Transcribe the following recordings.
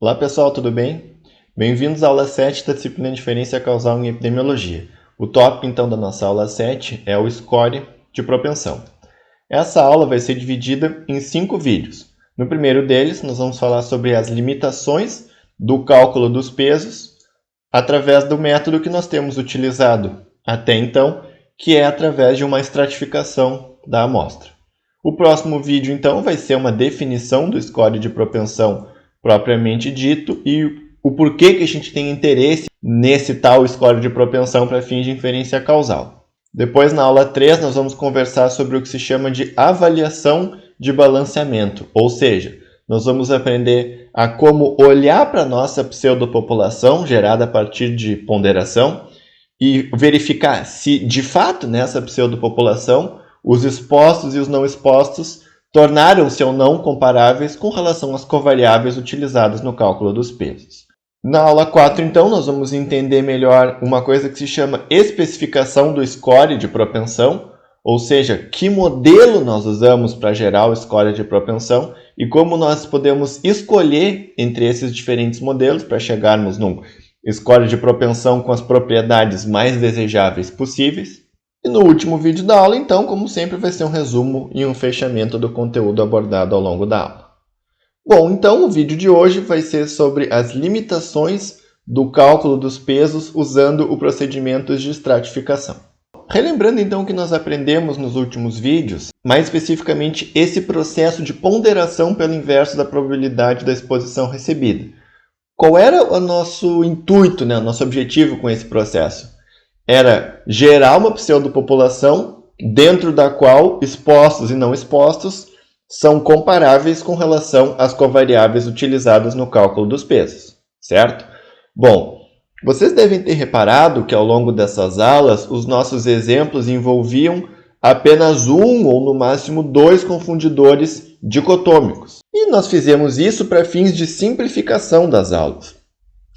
Olá pessoal, tudo bem? Bem-vindos à aula 7 da disciplina de Inferência Causal em Epidemiologia. O tópico então da nossa aula 7 é o score de propensão. Essa aula vai ser dividida em 5 vídeos. No primeiro deles, nós vamos falar sobre as limitações do cálculo dos pesos através do método que nós temos utilizado até então, que é através de uma estratificação da amostra. O próximo vídeo, então, vai ser uma definição do score de propensão propriamente dito e o porquê que a gente tem interesse nesse tal score de propensão para fins de inferência causal. Depois, na aula 3, nós vamos conversar sobre o que se chama de avaliação de balanceamento, ou seja, nós vamos aprender a como olhar para a nossa pseudopopulação gerada a partir de ponderação e verificar se, de fato, nessa pseudopopulação, os expostos e os não expostos tornaram-se ou não comparáveis com relação às covariáveis utilizadas no cálculo dos pesos. Na aula 4, então, nós vamos entender melhor uma coisa que se chama especificação do score de propensão, ou seja, que modelo nós usamos para gerar o score de propensão e como nós podemos escolher entre esses diferentes modelos para chegarmos num score de propensão com as propriedades mais desejáveis possíveis. E no último vídeo da aula, então, como sempre, vai ser um resumo e um fechamento do conteúdo abordado ao longo da aula. Bom, então o vídeo de hoje vai ser sobre as limitações do cálculo dos pesos usando o procedimento de estratificação. Relembrando então o que nós aprendemos nos últimos vídeos, mais especificamente esse processo de ponderação pelo inverso da probabilidade da exposição recebida. Qual era o nosso intuito, o nosso objetivo com esse processo? Era gerar uma pseudopopulação dentro da qual expostos e não expostos são comparáveis com relação às covariáveis utilizadas no cálculo dos pesos, certo? Bom, vocês devem ter reparado que ao longo dessas aulas os nossos exemplos envolviam apenas um ou no máximo 2 confundidores dicotômicos. E nós fizemos isso para fins de simplificação das aulas.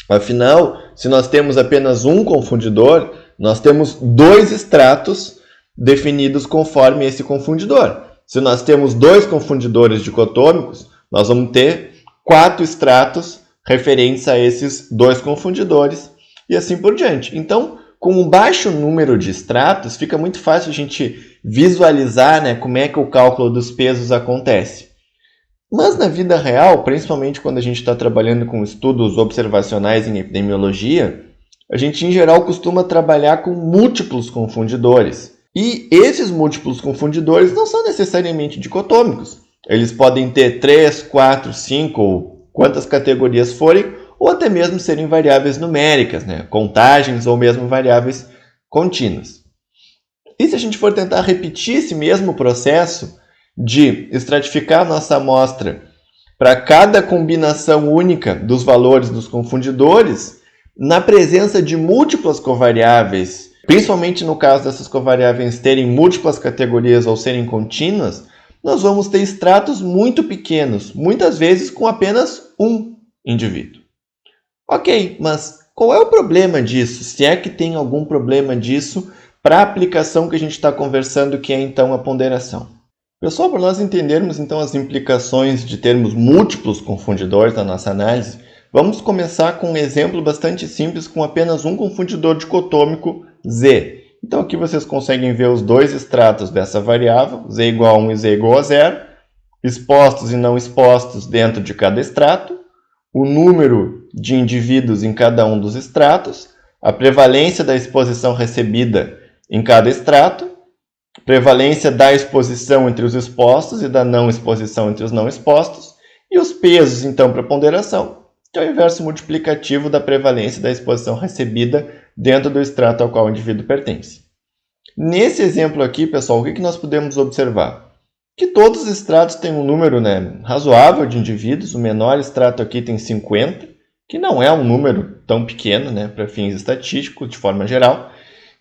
Afinal, se nós temos apenas um confundidor, nós temos 2 extratos definidos conforme esse confundidor. Se nós temos 2 confundidores dicotômicos, nós vamos ter 4 extratos referentes a esses 2 confundidores e assim por diante. Então, com um baixo número de extratos, fica muito fácil a gente visualizar, como é que o cálculo dos pesos acontece. Mas na vida real, principalmente quando a gente está trabalhando com estudos observacionais em epidemiologia, a gente, em geral, costuma trabalhar com múltiplos confundidores. E esses múltiplos confundidores não são necessariamente dicotômicos. Eles podem ter 3, 4, 5 ou quantas categorias forem, ou até mesmo serem variáveis numéricas, contagens ou mesmo variáveis contínuas. E se a gente for tentar repetir esse mesmo processo de estratificar a nossa amostra para cada combinação única dos valores dos confundidores, na presença de múltiplas covariáveis, principalmente no caso dessas covariáveis terem múltiplas categorias ou serem contínuas, nós vamos ter extratos muito pequenos, muitas vezes com apenas um indivíduo. Ok, mas qual é o problema disso? Se é que tem algum problema disso para a aplicação que a gente está conversando, que é então a ponderação. Pessoal, para nós entendermos então as implicações de termos múltiplos confundidores na nossa análise, vamos começar com um exemplo bastante simples com apenas um confundidor dicotômico Z. Então aqui vocês conseguem ver os 2 extratos dessa variável, Z igual a 1 e Z igual a 0, expostos e não expostos dentro de cada extrato, o número de indivíduos em cada um dos extratos, a prevalência da exposição recebida em cada extrato, prevalência da exposição entre os expostos e da não exposição entre os não expostos, e os pesos, então, para ponderação, que é o inverso multiplicativo da prevalência da exposição recebida dentro do extrato ao qual o indivíduo pertence. Nesse exemplo aqui, pessoal, o que nós podemos observar? Que todos os extratos têm um número razoável de indivíduos. O menor extrato aqui tem 50, que não é um número tão pequeno para fins estatísticos, de forma geral.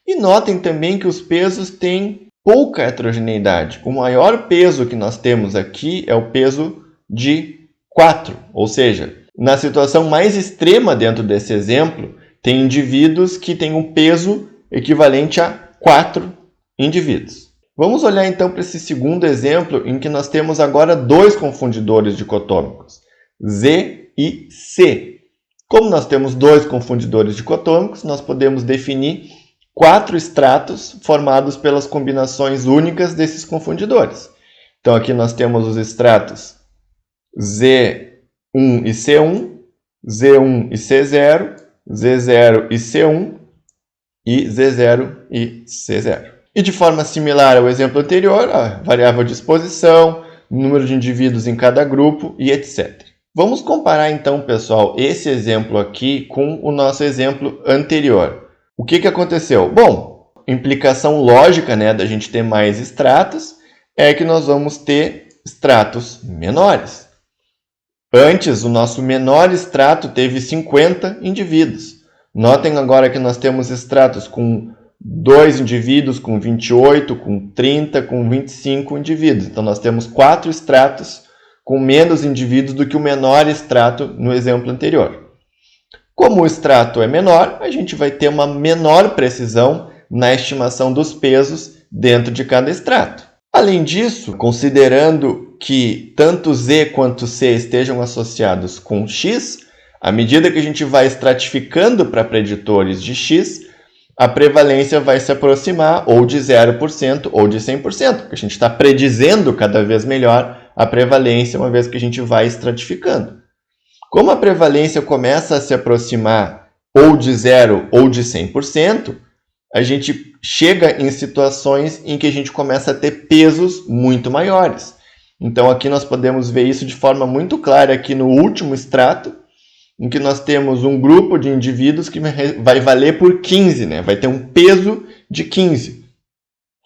E notem também que os pesos têm pouca heterogeneidade. O maior peso que nós temos aqui é o peso de 4, ou seja, na situação mais extrema dentro desse exemplo, tem indivíduos que têm um peso equivalente a 4 indivíduos. Vamos olhar então para esse segundo exemplo, em que nós temos agora 2 confundidores dicotômicos, Z e C. Como nós temos 2 confundidores dicotômicos, nós podemos definir 4 extratos formados pelas combinações únicas desses confundidores. Então, aqui nós temos os extratos Z1 e C1, Z1 e C0, Z0 e C1 e Z0 e C0. E de forma similar ao exemplo anterior, a variável de exposição, número de indivíduos em cada grupo e etc. Vamos comparar então, pessoal, esse exemplo aqui com o nosso exemplo anterior. O que aconteceu? Bom, implicação lógica, né, da gente ter mais extratos é que nós vamos ter extratos menores. Antes, o nosso menor extrato teve 50 indivíduos. Notem agora que nós temos extratos com 2 indivíduos, com 28, com 30, com 25 indivíduos. Então, nós temos 4 extratos com menos indivíduos do que o menor extrato no exemplo anterior. Como o extrato é menor, a gente vai ter uma menor precisão na estimação dos pesos dentro de cada extrato. Além disso, considerando que tanto Z quanto C estejam associados com X, à medida que a gente vai estratificando para preditores de X, a prevalência vai se aproximar ou de 0% ou de 100%, porque a gente está predizendo cada vez melhor a prevalência, uma vez que a gente vai estratificando. Como a prevalência começa a se aproximar ou de 0% ou de 100%, a gente chega em situações em que a gente começa a ter pesos muito maiores. Então, aqui nós podemos ver isso de forma muito clara aqui no último extrato, em que nós temos um grupo de indivíduos que vai valer por 15, né? Vai ter um peso de 15,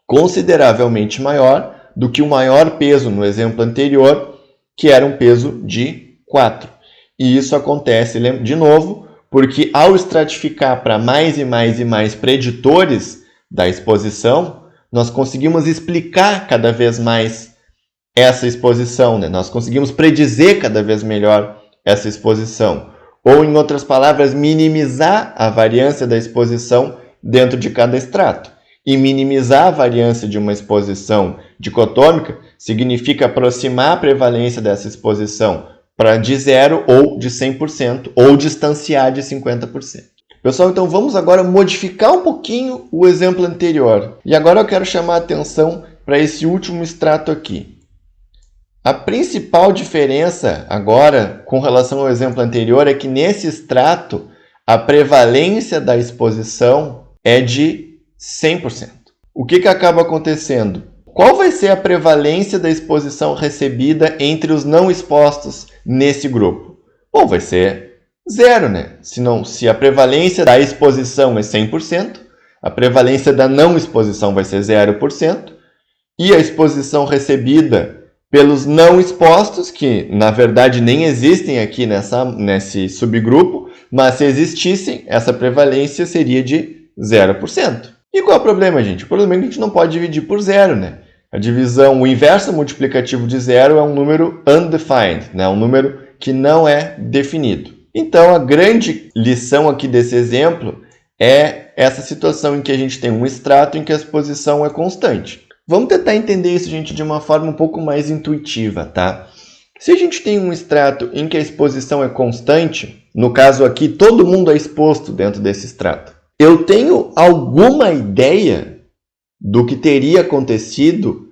consideravelmente maior do que o maior peso no exemplo anterior, que era um peso de 4. E isso acontece, de novo, porque ao estratificar para mais e mais e mais preditores da exposição, nós conseguimos explicar cada vez mais essa exposição, né? Nós conseguimos predizer cada vez melhor essa exposição. Ou, em outras palavras, minimizar a variância da exposição dentro de cada extrato. E minimizar a variância de uma exposição dicotômica significa aproximar a prevalência dessa exposição para de 0% ou de 100%, ou distanciar de 50%. Pessoal, então vamos agora modificar um pouquinho o exemplo anterior. E agora eu quero chamar a atenção para esse último extrato aqui. A principal diferença agora com relação ao exemplo anterior é que nesse extrato a prevalência da exposição é de 100%. O que acaba acontecendo? Qual vai ser a prevalência da exposição recebida entre os não expostos nesse grupo? Bom, vai ser 0, né? Se a prevalência da exposição é 100%, a prevalência da não exposição vai ser 0%, e a exposição recebida pelos não expostos, que na verdade nem existem aqui nesse subgrupo, mas se existissem, essa prevalência seria de 0%. E qual é o problema, gente? O problema é que a gente não pode dividir por 0, né? A divisão, o inverso multiplicativo de 0 é um número undefined, né? Um número que não é definido. Então, a grande lição aqui desse exemplo é essa situação em que a gente tem um extrato em que a exposição é constante. Vamos tentar entender isso, gente, de uma forma um pouco mais intuitiva, tá? Se a gente tem um extrato em que a exposição é constante, no caso aqui, todo mundo é exposto dentro desse extrato. Eu tenho alguma ideia do que teria acontecido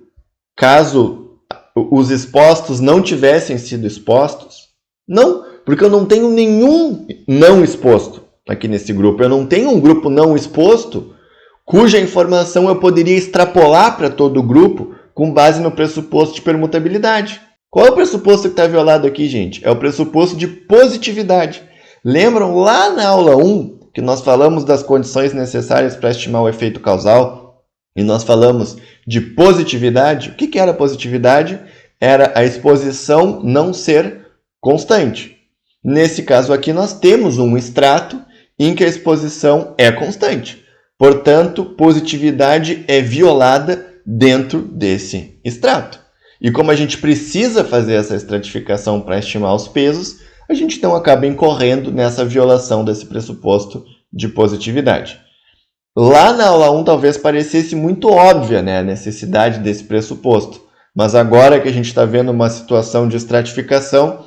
caso os expostos não tivessem sido expostos? Não, porque eu não tenho nenhum não exposto aqui nesse grupo. Eu não tenho um grupo não exposto cuja informação eu poderia extrapolar para todo o grupo com base no pressuposto de permutabilidade. Qual é o pressuposto que está violado aqui, gente? É o pressuposto de positividade. Lembram lá na aula 1 que nós falamos das condições necessárias para estimar o efeito causal? E nós falamos de positividade. O que era positividade? Era a exposição não ser constante. Nesse caso aqui, nós temos um extrato em que a exposição é constante. Portanto, positividade é violada dentro desse extrato. E como a gente precisa fazer essa estratificação para estimar os pesos, a gente então acaba incorrendo nessa violação desse pressuposto de positividade. Lá na aula 1 talvez parecesse muito óbvia, né, a necessidade desse pressuposto, mas agora que a gente está vendo uma situação de estratificação,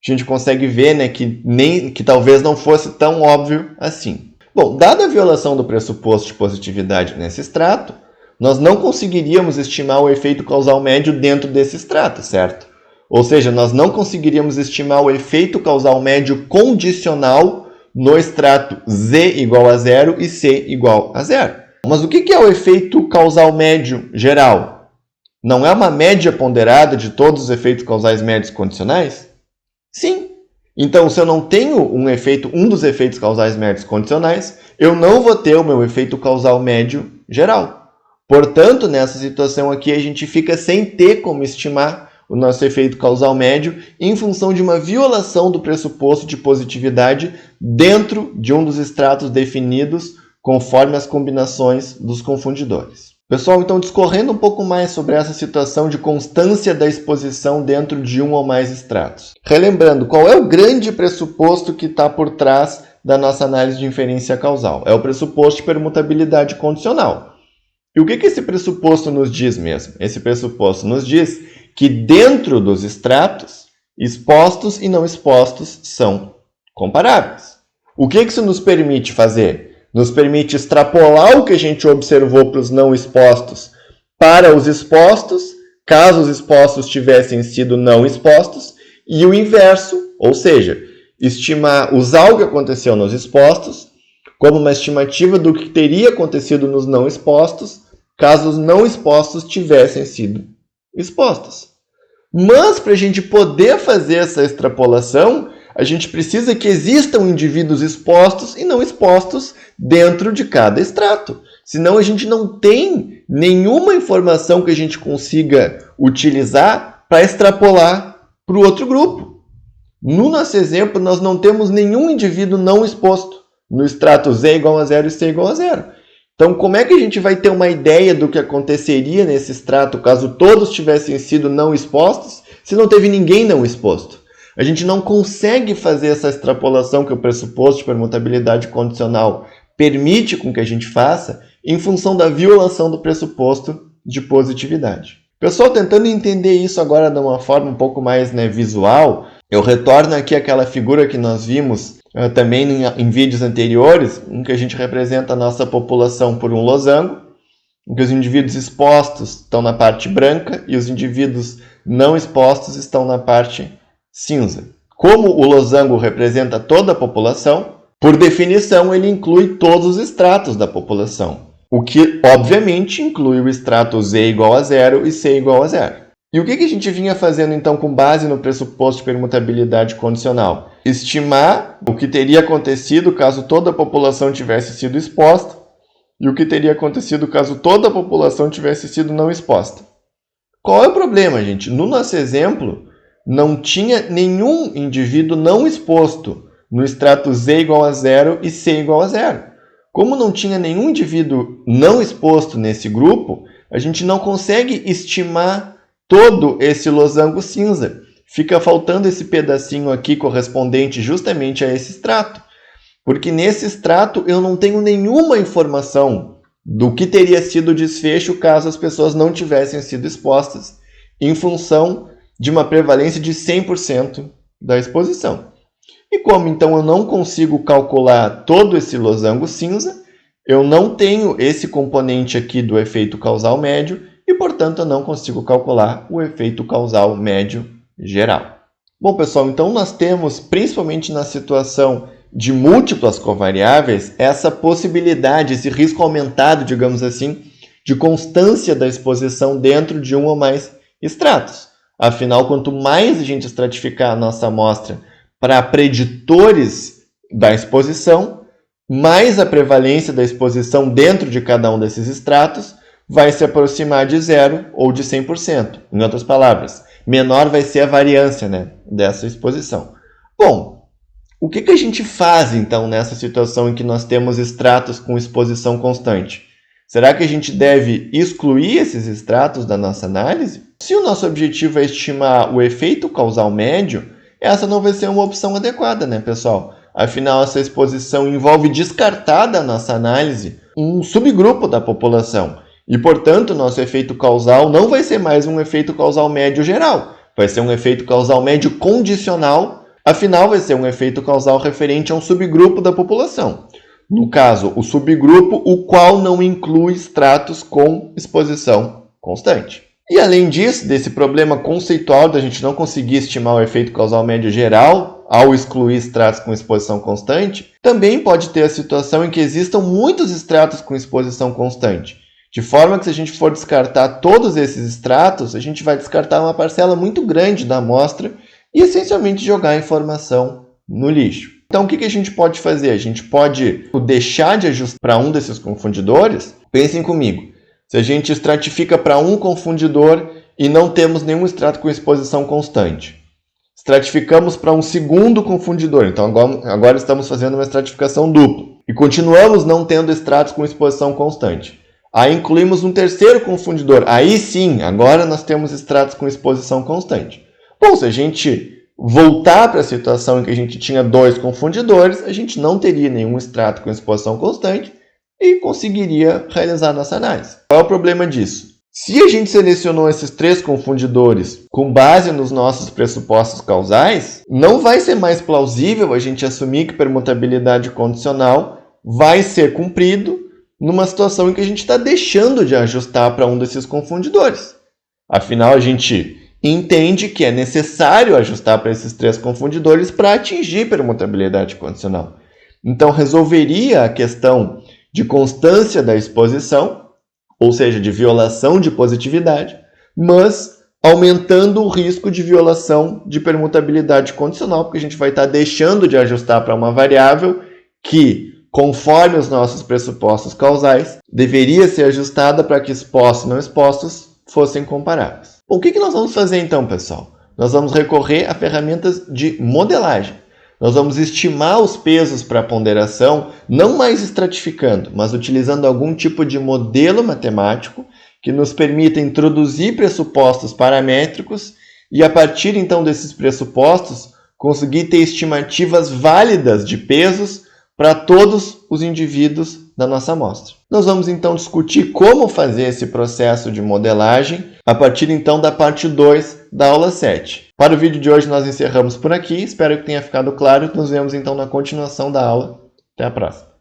a gente consegue ver, né, que talvez não fosse tão óbvio assim. Bom, dada a violação do pressuposto de positividade nesse extrato, nós não conseguiríamos estimar o efeito causal médio dentro desse extrato, certo? Ou seja, nós não conseguiríamos estimar o efeito causal médio condicional no extrato Z igual a 0 e C igual a 0. Mas o que é o efeito causal médio geral? Não é uma média ponderada de todos os efeitos causais médios condicionais? Sim. Então, se eu não tenho um dos efeitos causais médios condicionais, eu não vou ter o meu efeito causal médio geral. Portanto, nessa situação aqui, a gente fica sem ter como estimar o nosso efeito causal médio em função de uma violação do pressuposto de positividade dentro de um dos extratos definidos conforme as combinações dos confundidores. Pessoal, então, discorrendo um pouco mais sobre essa situação de constância da exposição dentro de um ou mais extratos. Relembrando, qual é o grande pressuposto que está por trás da nossa análise de inferência causal? É o pressuposto de permutabilidade condicional. E o que esse pressuposto nos diz mesmo? Esse pressuposto nos diz que dentro dos extratos, expostos e não expostos são comparáveis. O que isso nos permite fazer? Nos permite extrapolar o que a gente observou para os não expostos para os expostos, caso os expostos tivessem sido não expostos, e o inverso, ou seja, usar o que aconteceu nos expostos como uma estimativa do que teria acontecido nos não expostos, caso os não expostos tivessem sido expostos. Mas, para a gente poder fazer essa extrapolação, a gente precisa que existam indivíduos expostos e não expostos dentro de cada extrato. Senão a gente não tem nenhuma informação que a gente consiga utilizar para extrapolar para o outro grupo. No nosso exemplo, nós não temos nenhum indivíduo não exposto no extrato Z igual a 0 e C igual a 0. Então, como é que a gente vai ter uma ideia do que aconteceria nesse extrato caso todos tivessem sido não expostos, se não teve ninguém não exposto? A gente não consegue fazer essa extrapolação que o pressuposto de permutabilidade condicional permite com que a gente faça em função da violação do pressuposto de positividade. Pessoal, tentando entender isso agora de uma forma um pouco mais visual, eu retorno aqui àquela figura que nós vimos também em vídeos anteriores, em que a gente representa a nossa população por um losango, em que os indivíduos expostos estão na parte branca e os indivíduos não expostos estão na parte cinza. Como o losango representa toda a população, por definição ele inclui todos os extratos da população, o que obviamente inclui o extrato Z igual a 0 e C igual a 0. E o que a gente vinha fazendo então com base no pressuposto de permutabilidade condicional? Estimar o que teria acontecido caso toda a população tivesse sido exposta e o que teria acontecido caso toda a população tivesse sido não exposta. Qual é o problema, gente? No nosso exemplo, não tinha nenhum indivíduo não exposto no extrato Z igual a 0 e C igual a 0. Como não tinha nenhum indivíduo não exposto nesse grupo, a gente não consegue estimar todo esse losango cinza. Fica faltando esse pedacinho aqui correspondente justamente a esse extrato. Porque nesse extrato eu não tenho nenhuma informação do que teria sido o desfecho caso as pessoas não tivessem sido expostas, em função de uma prevalência de 100% da exposição. E como então eu não consigo calcular todo esse losango cinza, eu não tenho esse componente aqui do efeito causal médio e, portanto, eu não consigo calcular o efeito causal médio geral. Bom, pessoal, então nós temos, principalmente na situação de múltiplas covariáveis, essa possibilidade, esse risco aumentado, digamos assim, de constância da exposição dentro de um ou mais extratos. Afinal, quanto mais a gente estratificar a nossa amostra para preditores da exposição, mais a prevalência da exposição dentro de cada um desses extratos vai se aproximar de 0 ou de 100%. Em outras palavras, menor vai ser a variância dessa exposição. Bom, o que a gente faz então nessa situação em que nós temos extratos com exposição constante? Será que a gente deve excluir esses extratos da nossa análise? Se o nosso objetivo é estimar o efeito causal médio, essa não vai ser uma opção adequada, pessoal? Afinal, essa exposição envolve descartar da nossa análise um subgrupo da população. E, portanto, o nosso efeito causal não vai ser mais um efeito causal médio geral. Vai ser um efeito causal médio condicional Afinal, vai ser um efeito causal referente a um subgrupo da população. No caso, o subgrupo o qual não inclui estratos com exposição constante. E além disso, desse problema conceitual da gente não conseguir estimar o efeito causal médio geral ao excluir estratos com exposição constante, também pode ter a situação em que existam muitos estratos com exposição constante. De forma que se a gente for descartar todos esses estratos, a gente vai descartar uma parcela muito grande da amostra e essencialmente jogar a informação no lixo. Então o que a gente pode fazer? A gente pode deixar de ajustar para um desses confundidores? Pensem comigo. Se a gente estratifica para um confundidor e não temos nenhum extrato com exposição constante. Estratificamos para um segundo confundidor, então agora estamos fazendo uma estratificação dupla. E continuamos não tendo extratos com exposição constante. Aí incluímos um terceiro confundidor. Aí sim, agora nós temos extratos com exposição constante. Bom, se a gente voltar para a situação em que a gente tinha dois confundidores, a gente não teria nenhum extrato com exposição constante e conseguiria realizar a nossa análise. Qual é o problema disso? Se a gente selecionou esses três confundidores com base nos nossos pressupostos causais, não vai ser mais plausível a gente assumir que permutabilidade condicional vai ser cumprido numa situação em que a gente está deixando de ajustar para um desses confundidores. Afinal, a gente entende que é necessário ajustar para esses três confundidores para atingir permutabilidade condicional. Então, resolveria a questão de constância da exposição, ou seja, de violação de positividade, mas aumentando o risco de violação de permutabilidade condicional, porque a gente vai estar deixando de ajustar para uma variável que, conforme os nossos pressupostos causais, deveria ser ajustada para que expostos e não expostos fossem comparáveis. Bom, o que nós vamos fazer então, pessoal? Nós vamos recorrer a ferramentas de modelagem. Nós vamos estimar os pesos para a ponderação, não mais estratificando, mas utilizando algum tipo de modelo matemático que nos permita introduzir pressupostos paramétricos e, a partir então desses pressupostos, conseguir ter estimativas válidas de pesos para todos os indivíduos da nossa amostra. Nós vamos então discutir como fazer esse processo de modelagem a partir então da parte 2 da aula 7. Para o vídeo de hoje nós encerramos por aqui, espero que tenha ficado claro. Nos vemos então na continuação da aula. Até a próxima!